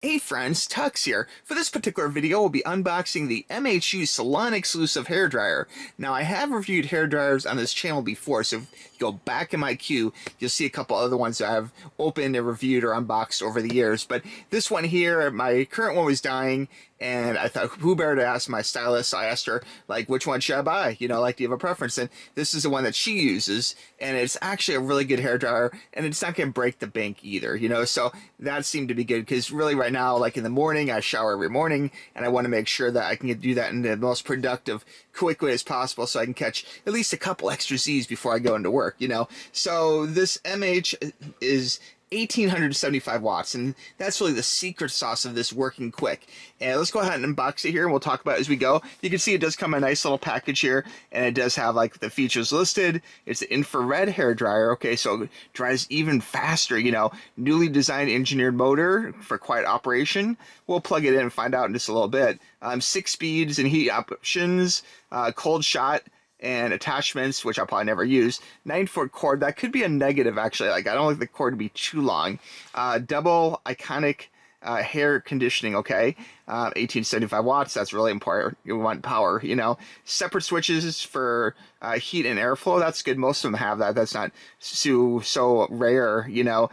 Hey friends, Tux here. For this particular video, we'll be unboxing the MHU salon exclusive hairdryer. Now, I have reviewed hairdryers on this channel before, so if you go back in my queue, you'll see a couple other ones that I've opened and reviewed or unboxed over the years. But this one here, my current one was dying, and I thought, who better to ask my stylist? So I asked her, like, which one should I buy? You know, like, do you have a preference? And this is the one that she uses, and it's actually a really good hairdryer, and it's not going to break the bank either, you know? So that seemed to be good, because really right now, like in the morning, I shower every morning, and I want to make sure that I can do that in the most productive, quick way as possible, so I can catch at least a couple extra Z's before I go into work, you know? So this MH is 1875 watts, and that's really the secret sauce of this working quick. And let's go ahead and unbox it here, and we'll talk about it as we go. You can see it does come in a nice little package here, and it does have like the features listed. It's an infrared hair dryer, okay, so it dries even faster, you know. Newly designed engineered motor for quiet operation. We'll plug it in and find out in just a little bit. 6 speeds and heat options, cold shot, and attachments, which I'll probably never use. 9-foot cord, that could be a negative actually. Like, I don't like the cord to be too long. Double iconic hair conditioning, okay. 1875 watts, that's really important. You want power, you know. Separate switches for heat and airflow, that's good. Most of them have that. That's not so rare, you know.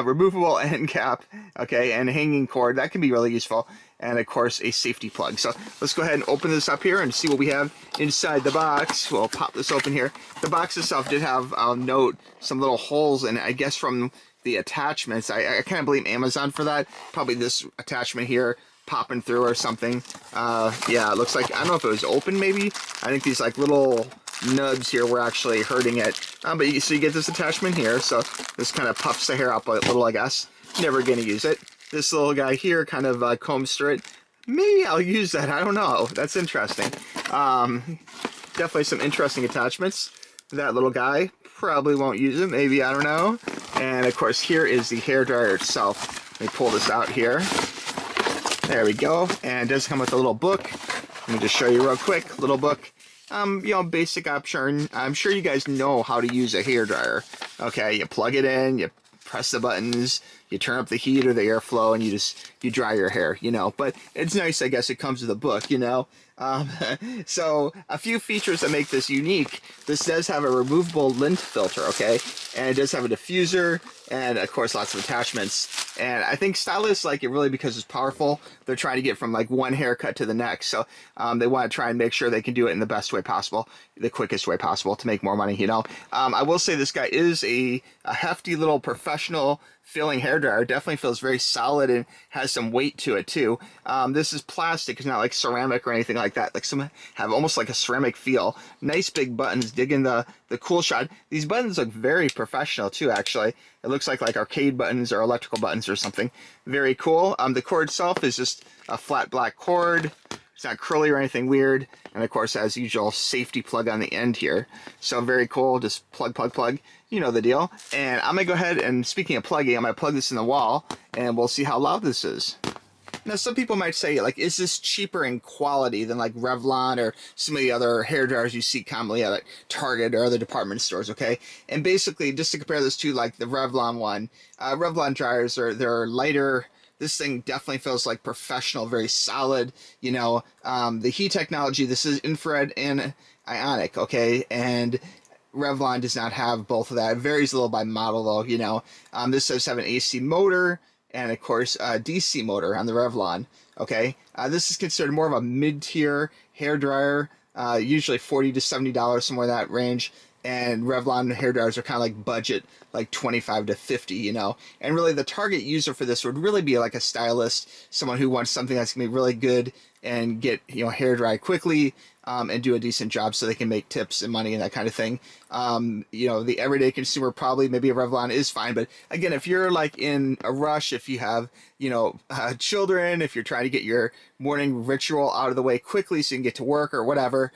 Removable end cap, okay, and hanging cord, that can be really useful. And of course a safety plug. So let's go ahead and open this up here and see what we have inside the box. We'll pop this open here. The box itself did have, I'll note, some little holes in it, I guess from the attachments. I kind of blame Amazon for that. Probably this attachment here popping through or something. Yeah, it looks like, I don't know if it was open maybe. I think these like little nubs here were actually hurting it. So you get this attachment here. So this kind of puffs the hair up a little, I guess. Never gonna use it. This little guy here kind of combs through it. Maybe I'll use that. I don't know. That's interesting. Definitely some interesting attachments. That little guy, probably won't use it. Maybe, I don't know. And of course, here is the hairdryer itself. Let me pull this out here. There we go. And it does come with a little book. Let me just show you real quick. Little book. You know, basic option. I'm sure you guys know how to use a hairdryer. Okay, you plug it in, you press the buttons, you turn up the heat or the airflow, and you dry your hair, you know. But it's nice, I guess, it comes with a book, you know. So a few features that make this unique. This does have a removable lint filter, okay, and it does have a diffuser, and of course lots of attachments. And I think stylists like it really because it's powerful. They're trying to get from like one haircut to the next, so they want to try and make sure they can do it in the best way possible, the quickest way possible to make more money, you know. I will say this guy is a hefty little professional feeling hairdryer. Definitely feels very solid and has some weight to it too. This is plastic. It's not like ceramic or anything like that. Like some have almost like a ceramic feel. Nice big buttons. Dig in the cool shot. These buttons look very professional too, actually. It looks like arcade buttons or electrical buttons or something. Very cool. The cord itself is just a flat black cord. It's not curly or anything weird. And of course, as usual, safety plug on the end here. So very cool. Just plug, plug, plug. You know the deal. And I'm going to go ahead and, speaking of plugging, I'm going to plug this in the wall and we'll see how loud this is. Now, some people might say, like, is this cheaper in quality than like Revlon or some of the other hair dryers you see commonly at like Target or other department stores, okay? And basically, just to compare this to like the Revlon one, Revlon dryers they're lighter. This thing definitely feels like professional, very solid. You know, the heat technology, this is infrared and ionic, okay? And Revlon does not have both of that. It varies a little by model though, you know. This does have an AC motor and of course a DC motor on the Revlon, okay? This is considered more of a mid-tier hair dryer, usually $40 to $70, somewhere in that range. And Revlon hairdryers are kind of like budget, like 25 to 50, you know. And really the target user for this would really be like a stylist, someone who wants something that's going to be really good and get, you know, hair dry quickly, and do a decent job so they can make tips and money and that kind of thing. You know, the everyday consumer, probably maybe a Revlon is fine. But again, if you're like in a rush, if you have, you know, children, if you're trying to get your morning ritual out of the way quickly so you can get to work or whatever,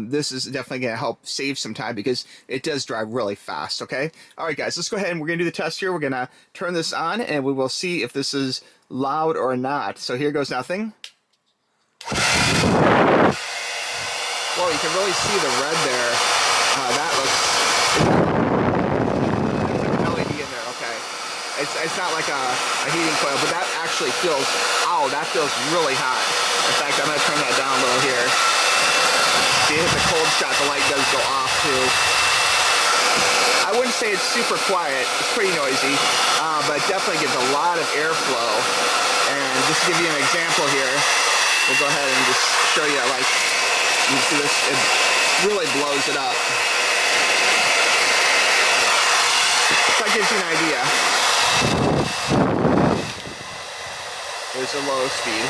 this is definitely going to help save some time because it does dry really fast, okay? All right, guys, let's go ahead and we're going to do the test here. We're going to turn this on and we will see if this is loud or not. So here goes nothing. Well, you can really see the red there. That looks like an LED in there, okay. it's not like a heating coil, but that actually feels, ow, that feels really hot. In fact, I'm going to turn that down a little here. If you hit the cold shot, the light does go off too. I wouldn't say it's super quiet. It's pretty noisy, but it definitely gives a lot of airflow. And just to give you an example here, we'll go ahead and just show you, like, you see this, it really blows it up. So that gives you an idea. There's a low speed.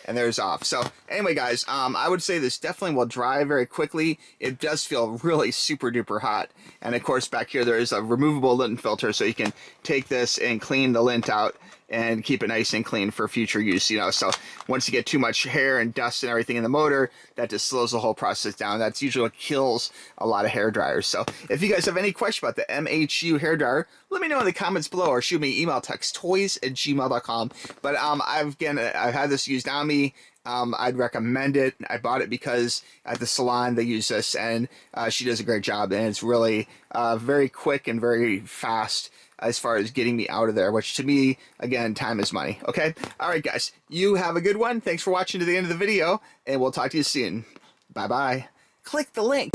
And there's off. So anyway, guys, I would say this definitely will dry very quickly. It does feel really super duper hot. And of course, back here there is a removable lint filter, so you can take this and clean the lint out and keep it nice and clean for future use, you know. So once you get too much hair and dust and everything in the motor, that just slows the whole process down. That's usually what kills a lot of hair dryers. So if you guys have any question about the MHU hair dryer, let me know in the comments below, or shoot me an email, tuxxtoys@gmail.com. But I've had this used on me. I'd recommend it. I bought it because at the salon they use this, and she does a great job, and it's really very quick and very fast as far as getting me out of there, which to me, again, time is money. Okay? All right, guys. You have a good one. Thanks for watching to the end of the video, and we'll talk to you soon. Bye-bye. Click the link.